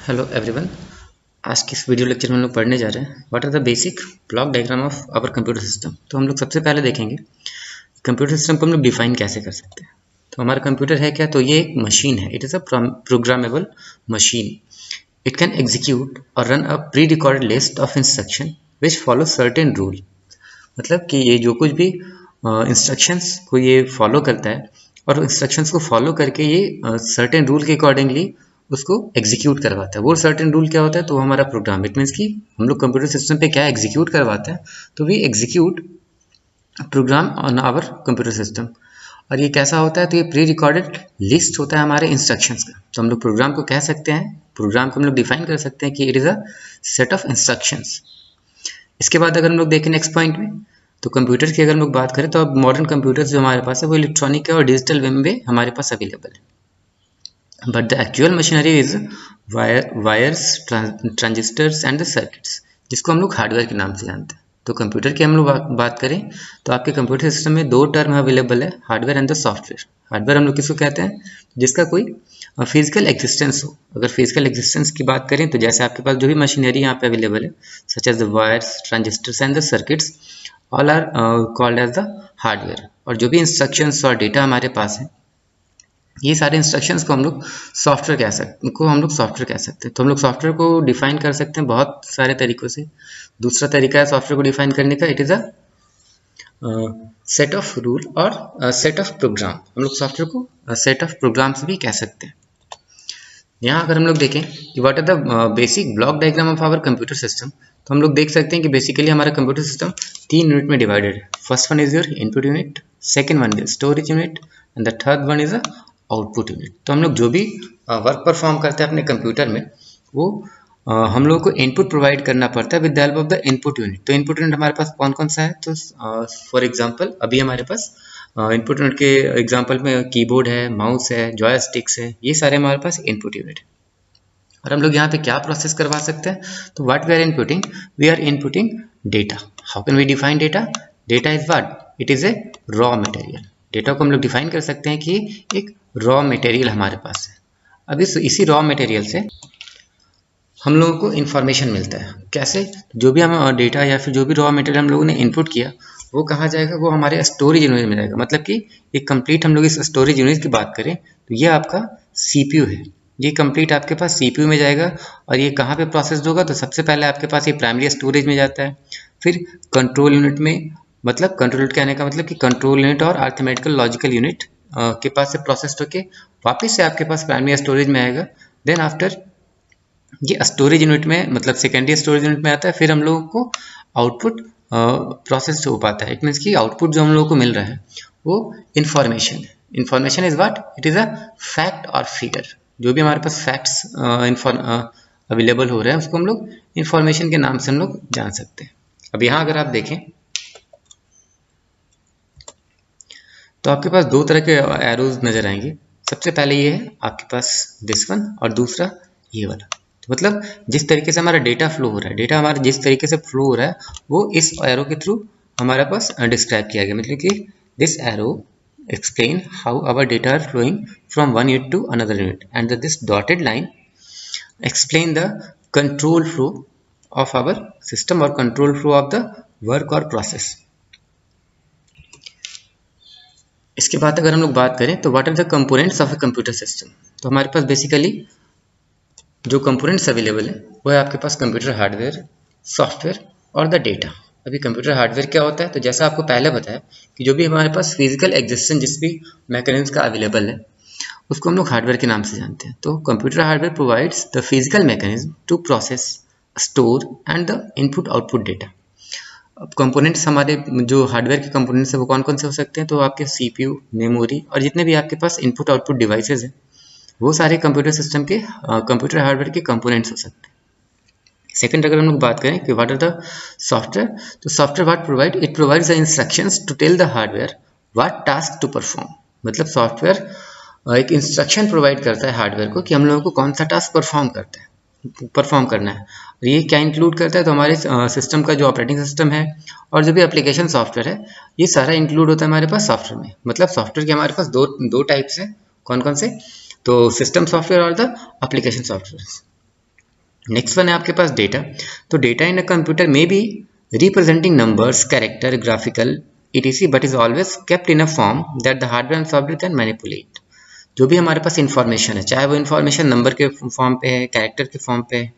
Hello everyone. आज की इस वीडियो लेक्चर में हम लोग पढ़ने जा रहे हैं what are the basic block diagram of our computer system. तो हम लोग सबसे पहले देखेंगे कंप्यूटर सिस्टम को हम लोग डिफाइन कैसे कर सकते हैं। तो हमारा कंप्यूटर है क्या, तो ये एक मशीन है। It is a programmable machine. It can execute और run a pre recorded list of instruction which follow certain rule. मतलब कि ये जो कुछ भी इंस्ट्रक्शंस को ये फॉलो करता है और इंस्ट्रक्शंस को फॉलो करके ये सर्टेन रूल के अकॉर्डिंगली उसको एग्जीक्यूट करवाता है। वो सर्टेन रूल क्या होता है, तो वो हमारा प्रोग्राम। इट मीन्स कि हम लोग कंप्यूटर सिस्टम पे क्या एग्जीक्यूट करवाते हैं, तो we execute program on our computer system. और ये कैसा होता है, तो ये प्री रिकॉर्डेड लिस्ट होता है हमारे इंस्ट्रक्शंस का। तो हम लोग प्रोग्राम को कह सकते हैं, प्रोग्राम को हम लोग डिफाइन कर सकते हैं कि it is a set of instructions. इसके बाद अगर हम लोग देखें नेक्स्ट पॉइंट में, तो कंप्यूटर की अगर हम लोग बात करें तो अब मॉडर्न कंप्यूटर्स जो हमारे पास है वो इलेक्ट्रॉनिक है और डिजिटल वे में हमारे पास अवेलेबल है। But the actual machinery is wires, transistors and the circuits, जिसको हम लोग हार्डवेयर के नाम से जानते हैं। तो कंप्यूटर की हम लोग बात करें तो आपके कंप्यूटर सिस्टम में दो टर्म अवेलेबल है, hardware and the software. Hardware हम लोग किसको कहते हैं, जिसका कोई फिजिकल एग्जिस्टेंस हो। अगर फिजिकल एग्जिस्टेंस की बात करें तो जैसे आपके पास जो भी मशीनरी यहाँ पे अवेलेबल है, such as the wires, transistors and the circuits, all are called as the hardware. और जो भी इंस्ट्रक्शंस और डेटा हमारे पास है, ये सारे इंस्ट्रक्शंस को हम लोग सॉफ्टवेयर कह सकते हैं। तो हम लोग सॉफ्टवेयर को डिफाइन कर सकते हैं बहुत सारे तरीकों से। दूसरा तरीका है सॉफ्टवेयर को डिफाइन करने का, it is a set of rule और सेट ऑफ प्रोग्राम। हम लोग सॉफ्टवेयर को सेट ऑफ प्रोग्राम्स भी कह सकते हैं। यहाँ अगर हम लोग देखें कि what are the basic block diagram of our computer system, तो हम लोग देख सकते हैं कि बेसिकली हमारा कंप्यूटर सिस्टम 3 यूनिट में डिवाइडेड है। First one is your input unit, second one is storage unit and the third one is a output unit. तो हम लोग जो भी वर्क परफॉर्म करते हैं अपने कंप्यूटर में, वो हम लोगों को इनपुट प्रोवाइड करना पड़ता है with the help of the input unit. तो इनपुट यूनिट हमारे पास कौन कौन सा है, तो फॉर एग्जांपल अभी हमारे पास इनपुट यूनिट के एग्जांपल में कीबोर्ड है, माउस है, जॉयस्टिक्स है, ये सारे हमारे पास इनपुट यूनिट है। और हम लोग यहाँ पे क्या प्रोसेस करवा सकते हैं, तो what we are inputting data. How can we define data, data is what, it is a raw material. Data को हम लोग डिफाइन कर सकते हैं कि एक रॉ मटेरियल हमारे पास है। अब इसी रॉ मटेरियल से हम लोगों को इन्फॉर्मेशन मिलता है। कैसे, जो भी हम डेटा या फिर जो भी रॉ मटेरियल हम लोगों ने इनपुट किया, वो कहाँ जाएगा, वो हमारे स्टोरेज यूनिट में जाएगा। मतलब कि एक कंप्लीट हम लोग इस स्टोरेज यूनिट की बात करें तो ये आपका सीपीयू है। ये कंप्लीट आपके पास सीपीयू में जाएगा। और ये कहाँ पे प्रोसेस होगा, तो सबसे पहले आपके पास ये प्राइमरी स्टोरेज में जाता है, फिर कंट्रोल यूनिट में, मतलब कंट्रोल यूनिट कहने का मतलब कि कंट्रोल यूनिट और अरिथमेटिकल लॉजिकल यूनिट के पास से प्रोसेस होके वापस से आपके पास प्राइमरी स्टोरेज में आएगा। देन आफ्टर ये स्टोरेज यूनिट में, मतलब सेकेंडरी स्टोरेज यूनिट में आता है। फिर हम लोगों को आउटपुट प्रोसेस हो पाता है। इट मीन्स कि आउटपुट जो हम लोगों को मिल रहा है वो इन्फॉर्मेशन है। Information is what, it is a fact और फिगर। जो भी हमारे पास फैक्ट्स अवेलेबल हो रहे हैं उसको हम लोग इन्फॉर्मेशन के नाम से हम लोग जान सकते हैं। अब यहाँ अगर आप देखें तो आपके पास दो तरह के एरोज नजर आएंगे। सबसे पहले ये है आपके पास दिस वन, और दूसरा ये वाला। तो मतलब जिस तरीके से हमारा डेटा फ्लो हो रहा है, डेटा हमारा जिस तरीके से फ्लो हो रहा है वो इस एरो के थ्रू हमारे पास डिस्क्राइब किया गया। मतलब कि this arrow explain how our data are flowing from one unit to another unit, and this dotted line explain the control flow of our system or control flow of the work or process. इसके बाद अगर हम लोग बात करें तो what are the components of a computer system, तो हमारे पास बेसिकली जो कंपोनेंट्स अवेलेबल है वो है आपके पास कंप्यूटर हार्डवेयर, सॉफ्टवेयर और द डेटा। अभी कंप्यूटर हार्डवेयर क्या होता है, तो जैसा आपको पहले बताया कि जो भी हमारे पास फिजिकल एग्जिस्टेंस जिस भी मैकेनिज्म का अवेलेबल है उसको हम लोग हार्डवेयर के नाम से जानते हैं। तो computer hardware provides the physical mechanism to process, store and the input output data. अब कंपोनेंट्स हमारे जो हार्डवेयर के कंपोनेंट्स है वो कौन कौन से हो सकते हैं, तो आपके सीपीयू, मेमोरी और जितने भी आपके पास इनपुट आउटपुट डिवाइसेज हैं वो सारे कंप्यूटर सिस्टम के कंप्यूटर हार्डवेयर के कंपोनेंट्स हो सकते हैं। सेकंड अगर हम लोग बात करें कि व्हाट आर द सॉफ्टवेयर, तो software what provide, it provides the instructions to tell the hardware what task to perform. मतलब सॉफ्टवेयर एक इंस्ट्रक्शन प्रोवाइड करता है हार्डवेयर को कि हम लोगों को कौन सा टास्क परफॉर्म करना है। और ये क्या इंक्लूड करता है, तो हमारे सिस्टम का जो ऑपरेटिंग सिस्टम है और जो भी एप्लीकेशन सॉफ्टवेयर है ये सारा इंक्लूड होता है हमारे पास सॉफ्टवेयर में। मतलब सॉफ्टवेयर के हमारे पास दो टाइप्स हैं, कौन कौन से, तो सिस्टम सॉफ्टवेयर और the application software. Next one है आपके पास डेटा। तो डेटा इन अ कंप्यूटर में be representing numbers, character, graphical etc, but is always kept in a form that the hardware and software can manipulate. जो भी हमारे पास इंफॉर्मेशन है, चाहे वो इंफॉर्मेशन नंबर के फॉर्म पे है, कैरेक्टर के फॉर्म पे है,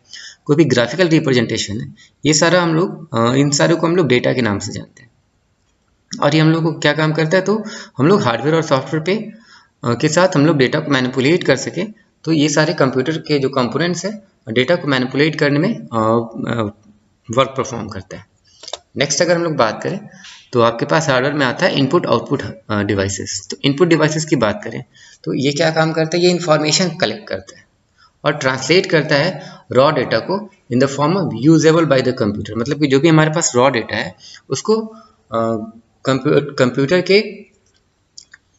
कोई भी ग्राफिकल रिप्रेजेंटेशन है, ये सारा हम लोग इन सारों को हम लोग डेटा के नाम से जानते हैं। और ये हम लोग को क्या काम करता है, तो हम लोग हार्डवेयर और सॉफ्टवेयर पे के साथ हम लोग डेटा को मैनिपुलेट कर सके। तो ये सारे कंप्यूटर के जो कंपोनेंट्स है डेटा को मैनिपुलेट करने में वर्क परफॉर्म करता है। नेक्स्ट अगर हम लोग बात करें तो आपके पास हार्डवेयर में आता है इनपुट आउटपुट डिवाइसेस। तो इनपुट डिवाइसेस की बात करें तो ये क्या काम करता है, ये इन्फॉर्मेशन कलेक्ट करता है और ट्रांसलेट करता है रॉ डेटा को in the form of usable by the computer. मतलब कि जो भी हमारे पास रॉ डेटा है उसको कंप्यूटर के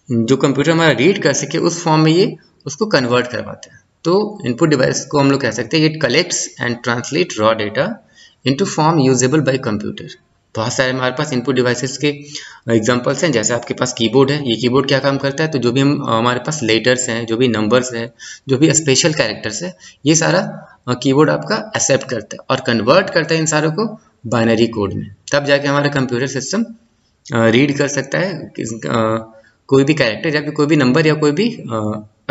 जो कंप्यूटर हमारा रीड कर सके उस फॉर्म में ये उसको कन्वर्ट करवाता है। तो इनपुट डिवाइस को हम लोग कह सकते हैं it collects and translate raw data into form usable bye computer. बहुत सारे हमारे पास इनपुट डिवाइसेस के एग्जांपल्स हैं, जैसे आपके पास कीबोर्ड है। ये कीबोर्ड क्या काम करता है, तो जो भी हम हमारे पास लेटर्स हैं, जो भी नंबर्स है, जो भी स्पेशल कैरेक्टर्स है, ये सारा कीबोर्ड आपका एक्सेप्ट करता है और कन्वर्ट करता है इन सारों को बाइनरी कोड में। तब जाके हमारा कंप्यूटर सिस्टम रीड कर सकता है कोई भी कैरेक्टर या फिर कोई भी नंबर या कोई भी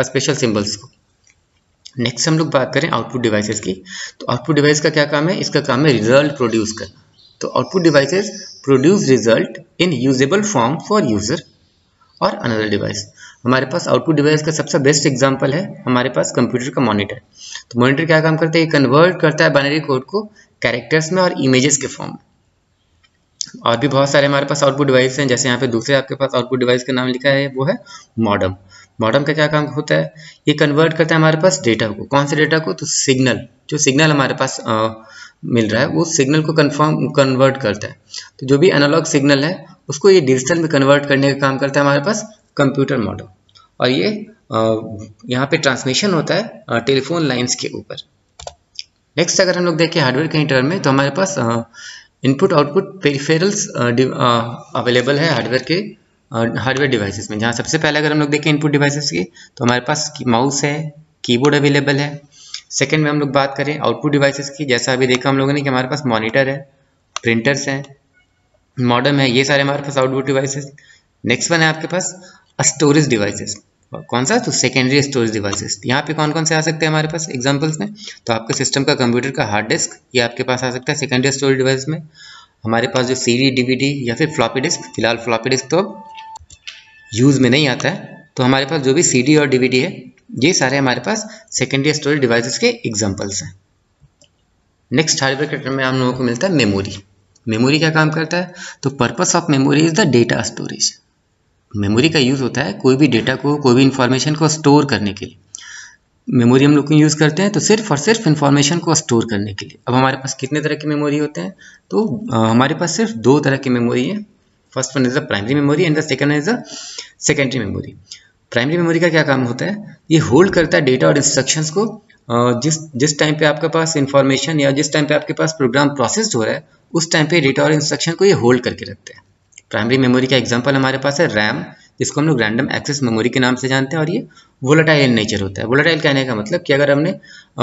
स्पेशल सिंबल्स को। नेक्स्ट हम लोग बात करें आउटपुट डिवाइसेस की। तो आउटपुट डिवाइस का क्या काम है, इसका काम है रिजल्ट प्रोड्यूस करना। तो output devices produce result in usable form for user और अनदर डिवाइस। हमारे पास आउटपुट डिवाइस का सबसे बेस्ट एग्जांपल है हमारे पास कंप्यूटर का मॉनिटर। तो मॉनिटर क्या काम करता है, कन्वर्ट करता है बाइनरी कोड को कैरेक्टर्स में और इमेजेस के फॉर्म में। और भी बहुत सारे हमारे पास आउटपुट डिवाइस हैं, जैसे यहाँ पे दूसरे आपके पास आउटपुट डिवाइस का नाम लिखा है वो है मॉडम। मॉडम का क्या काम होता है, ये कन्वर्ट करता है हमारे पास डेटा को। कौन से डेटा को, तो सिग्नल, जो सिग्नल हमारे पास मिल रहा है वो सिग्नल को कन्वर्ट करता है। तो जो भी एनालॉग सिग्नल है उसको ये डिजिटल में कन्वर्ट करने का काम करता है हमारे पास कंप्यूटर मॉडम। और ये यहाँ पे ट्रांसमिशन होता है टेलीफोन लाइन्स के ऊपर। नेक्स्ट अगर हम लोग देखें हार्डवेयर के टर्म में, तो हमारे पास इनपुट आउटपुट पेरिफेरल्स अवेलेबल है हार्डवेयर डिवाइसेस में। जहाँ सबसे पहले अगर हम लोग देखें इनपुट डिवाइसेस की, तो हमारे पास माउस है, कीबोर्ड अवेलेबल है। सेकंड में हम लोग बात करें आउटपुट डिवाइसेस की, जैसा अभी देखा हम लोगों ने कि हमारे पास मॉनिटर है, प्रिंटर्स हैं, मॉडेम है, ये सारे हमारे पास आउटपुट डिवाइसेस। नेक्स्ट वन है आपके पास स्टोरेज डिवाइसेस। कौन सा, तो सेकेंडरी स्टोरेज डिवाइसेस। यहाँ पे कौन कौन से आ सकते हैं हमारे पास एग्जांपल्स में, तो आपके सिस्टम का कंप्यूटर का हार्ड डिस्क ये आपके पास आ सकता है सेकेंडरी स्टोरेज डिवाइस में। हमारे पास जो CD, DVD या फिर फ्लॉपी डिस्क, फिलहाल फ्लॉपी डिस्क तो अब यूज़ में नहीं आता है, तो हमारे पास जो भी CD और DVD है ये सारे हमारे पास सेकेंडरी स्टोरेज डिवाइसेस के एग्जाम्पल्स हैं। नेक्स्ट हार्डवेयर के टर्म में हम लोगों को मिलता है मेमोरी। मेमोरी क्या काम करता है, तो purpose of memory is the data storage. Memory का यूज़ होता है कोई भी डेटा को, कोई भी इंफॉर्मेशन को स्टोर करने के लिए। मेमोरी हम लोग को यूज़ करते हैं तो सिर्फ और सिर्फ इन्फॉर्मेशन को स्टोर करने के लिए। अब हमारे पास कितने तरह की मेमोरी होते हैं, तो हमारे पास सिर्फ दो तरह की मेमोरी है। First one is the primary memory and the second is the secondary memory. Primary memory का क्या काम होता है, ये होल्ड करता है डेटा और इंस्ट्रक्शंस को। जिस टाइम पे आपके पास इंफॉर्मेशन या जिस टाइम पे आपके पास प्रोग्राम प्रोसेस्ड हो रहा है उस टाइम पे डेटा और इंस्ट्रक्शन को ये होल्ड करके रखते हैं। प्राइमरी मेमोरी का एग्जांपल हमारे पास है रैम, जिसको हम लोग रैंडम एक्सेस मेमोरी के नाम से जानते हैं, और ये वोलेटाइल नेचर होता है। वोलेटाइल कहने का मतलब कि अगर हमने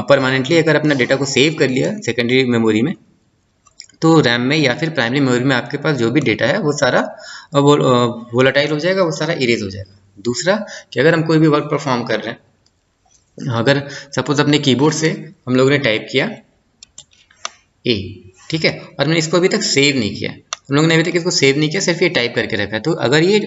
परमानेंटली अगर अपना डेटा को सेव कर लिया सेकेंडरी मेमोरी में, तो रैम में या फिर प्राइमरी मेमोरी में आपके पास जो भी डेटा है वो सारा वोलेटाइल हो जाएगा, वो सारा इरेज हो जाएगा। दूसरा कि अगर हम कोई भी वर्क परफॉर्म कर रहे हैं, अगर सपोज अपने कीबोर्ड से हम लोगों ने टाइप किया ए, ठीक है, और मैंने इसको अभी तक सेव नहीं किया, हम लोगों ने अभी तक इसको सेव नहीं किया, सिर्फ ये टाइप करके रखा है, तो अगर ये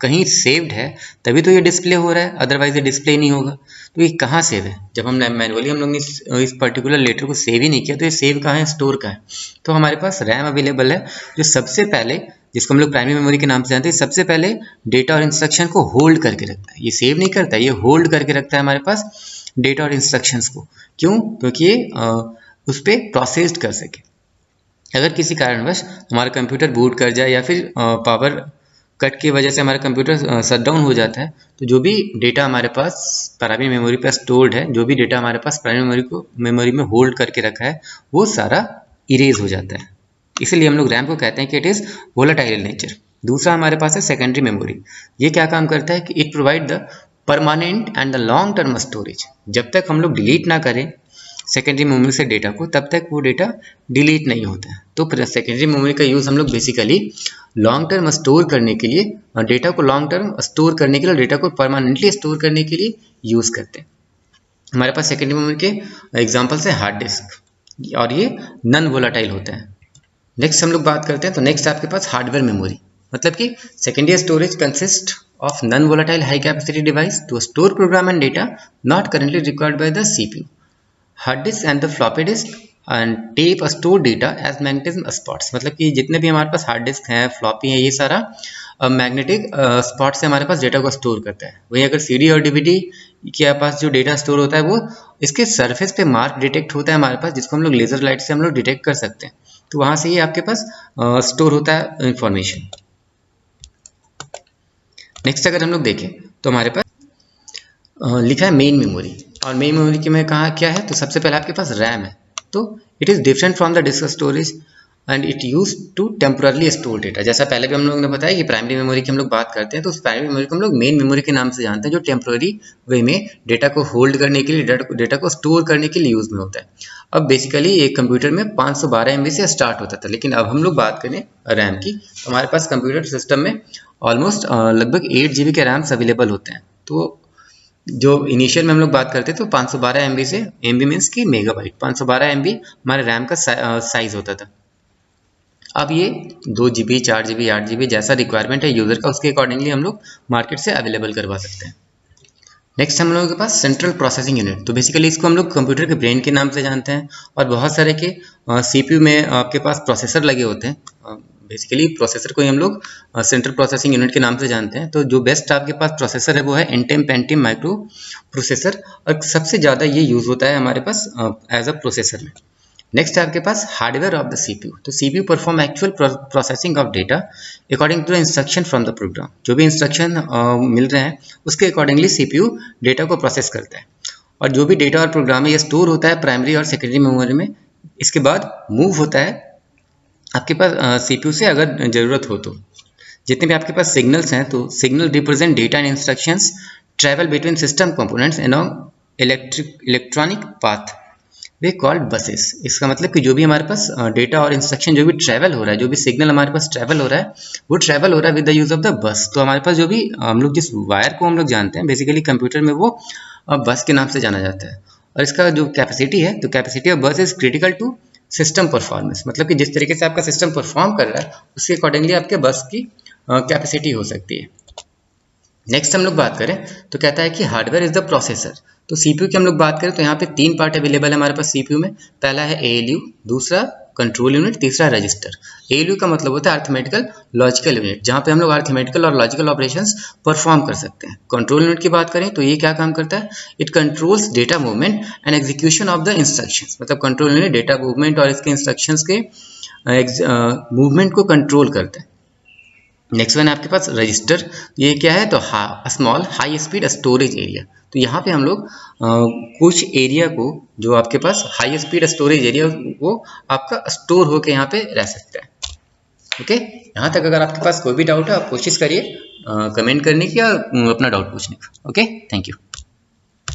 कहीं सेव्ड है तभी तो ये डिस्प्ले हो रहा है, अदरवाइज ये डिस्प्ले नहीं होगा। तो ये कहाँ सेव है, जब हम मैनुअली हम लोग ने इस पर्टिकुलर लेटर को सेव ही नहीं किया, तो ये सेव कहाँ है, स्टोर कहाँ है। तो हमारे पास रैम अवेलेबल है, जो सबसे पहले, जिसको हम लोग प्राइमरी मेमोरी के नाम से जानते हैं, सबसे पहले डेटा और इंस्ट्रक्शन को होल्ड करके रखता है। ये सेव नहीं करता है, ये होल्ड करके रखता है हमारे पास डेटा और इंस्ट्रक्शंस को। क्यों, क्योंकि ये उस पर प्रोसेस्ड कर सके। अगर किसी कारणवश हमारा कंप्यूटर बूट कर जाए या फिर पावर कट की वजह से हमारा कंप्यूटर शट डाउन हो जाता है, तो जो भी डेटा हमारे पास प्राइमरी मेमोरी पर स्टोर्ड है, जो भी डेटा हमारे पास प्राइमरी मेमोरी में होल्ड करके रखा है, वो सारा इरेज हो जाता है। इसलिए हम लोग रैम को कहते हैं कि इट इज़ वोलेटाइल नेचर। दूसरा हमारे पास है सेकेंडरी मेमोरी। ये क्या काम करता है कि it provide the permanent and the long term storage. जब तक हम लोग डिलीट ना करें सेकेंडरी मेमोरी से डेटा को, तब तक वो डेटा डिलीट नहीं होता है। तो सेकेंडरी मेमोरी का यूज़ हम लोग बेसिकली लॉन्ग टर्म स्टोर करने के लिए, डेटा को लॉन्ग टर्म स्टोर करने के लिए, डेटा को परमानेंटली स्टोर करने के लिए यूज़ करते हैं। हमारे पास सेकेंडरी मेमोरी के एग्जाम्पल्स है हार्ड डिस्क, और ये नॉन वोलाटाइल होता है। नेक्स्ट हम लोग बात करते हैं, तो नेक्स्ट आपके पास हार्डवेयर मेमोरी, मतलब कि secondary storage consist of non-volatile high-capacity device to store program and data not currently required by the CPU. Hard disk and the floppy disk and tape store data as magnetism spots, मतलब कि जितने भी हमारे पास hard disk हैं, floppy हैं, ये सारा magnetic spot से हमारे पास डेटा को स्टोर करता है। वहीं अगर सीडी और डीवीडी के पास जो डेटा स्टोर होता है वो इसके सरफेस पे मार्क डिटेक्ट होता है हमारे पास, जिसको हम लोग लेजर लाइट से हम लोग डिटेक्ट कर सकते हैं। तो वहाँ से ही आपके पास स्टोर होता है इंफॉर्मेशन। नेक्स्ट अगर हम लोग देखें तो हमारे पास लिखा है मेन मेमोरी, और मेन मेमोरी की में कहा क्या है, तो सबसे पहले आपके पास रैम है। तो it is different from the disk storage and it use to temporarily store data. जैसा पहले भी हम लोगों ने बताया कि प्राइमरी मेमोरी की हम लोग बात करते हैं, तो उस प्राइमरी मेमोरी को हम लोग मेन मेमोरी के नाम से जानते हैं, जो टेम्पोररी वे में डेटा को होल्ड करने के लिए, डेटा को स्टोर करने के लिए यूज़ में होता है। अब बेसिकली एक कंप्यूटर में 512 MB से स्टार्ट होता था, लेकिन अब हम लोग बात करें रैम की, तो हमारे पास कंप्यूटर सिस्टम में ऑलमोस्ट लगभग 8 GB के रैम्स अवेलेबल होते हैं। तो जो इनिशियल में हम लोग बात करते थे तो 512 MB से, MB मीन्स की मेगाबाइट, 512 MB हमारे रैम का साइज होता था। अब ये 2 GB, 4 GB, 8 GB जैसा रिक्वायरमेंट है यूज़र का, उसके अकॉर्डिंगली हम लोग मार्केट से अवेलेबल करवा सकते हैं। नेक्स्ट हम लोगों के पास सेंट्रल प्रोसेसिंग यूनिट, तो बेसिकली इसको हम लोग कंप्यूटर के ब्रेन के नाम से जानते हैं, और बहुत सारे के CPU में आपके पास प्रोसेसर लगे होते हैं। बेसिकली प्रोसेसर को ही हम लोग सेंट्रल प्रोसेसिंग यूनिट के नाम से जानते हैं। तो जो बेस्ट आपके पास प्रोसेसर है वो है इंटेल पेंटियम माइक्रो प्रोसेसर, और सबसे ज़्यादा ये यूज़ होता है हमारे पास एज अ प्रोसेसर में। नेक्स्ट आपके पास हार्डवेयर ऑफ द CPU, तो CPU perform actual processing of data according to the instruction from the program. जो भी इंस्ट्रक्शन मिल रहे हैं उसके अकॉर्डिंगली CPU डेटा को प्रोसेस करता है, और जो भी डेटा और प्रोग्राम है ये स्टोर होता है प्राइमरी और सेकेंडरी मेमोरी में। इसके बाद मूव होता है आपके पास CPU से अगर ज़रूरत हो तो। जितने भी आपके पास सिग्नल्स हैं, तो signal represent data and instructions travel between system components along electronic path, way called buses. इसका मतलब कि जो भी हमारे पास डेटा और इंस्ट्रक्शन जो भी ट्रैवल हो रहा है, जो भी सिग्नल हमारे पास ट्रैवल हो रहा है, वो ट्रैवल हो रहा है with the use of the bus. तो हमारे पास जो भी हम लोग जिस वायर को हम लोग जानते हैं बेसिकली कंप्यूटर में, वो बस के नाम से जाना जाता है। और इसका जो कैपेसिटी है, तो capacity of bus is critical to system performance, मतलब कि जिस तरीके से आपका सिस्टम परफॉर्म कर रहा है उसके अकॉर्डिंगली आपके बस की कैपेसिटी हो सकती है। नेक्स्ट हम लोग बात करें तो कहता है कि हार्डवेयर इज द प्रोसेसर। तो CPU की हम लोग बात करें तो यहाँ पे 3 पार्ट अवेलेबल है हमारे पास CPU में। पहला है ALU, दूसरा कंट्रोल यूनिट, तीसरा रजिस्टर। ALU का मतलब होता है अर्थमेटिकल लॉजिकल यूनिट, जहाँ पे हम लोग अर्थमेटिकल और लॉजिकल ऑपरेशंस परफॉर्म कर सकते हैं। कंट्रोल यूनिट की बात करें तो ये क्या काम करता है, it controls data movement and execution of the instructions, मतलब कंट्रोल यूनिट डेटा मूवमेंट और इसके इंस्ट्रक्शंस के मूवमेंट को कंट्रोल करता है। नेक्स्ट वन आपके पास रजिस्टर, ये क्या है, तो small high speed storage area. तो यहाँ पे हम लोग कुछ एरिया को, जो आपके पास हाई स्पीड स्टोरेज एरिया, वो आपका स्टोर होके यहाँ पे रह सकता है। ओके, यहाँ तक अगर आपके पास कोई भी डाउट है आप कोशिश करिए कमेंट करने की या अपना डाउट पूछने का। Okay, thank you.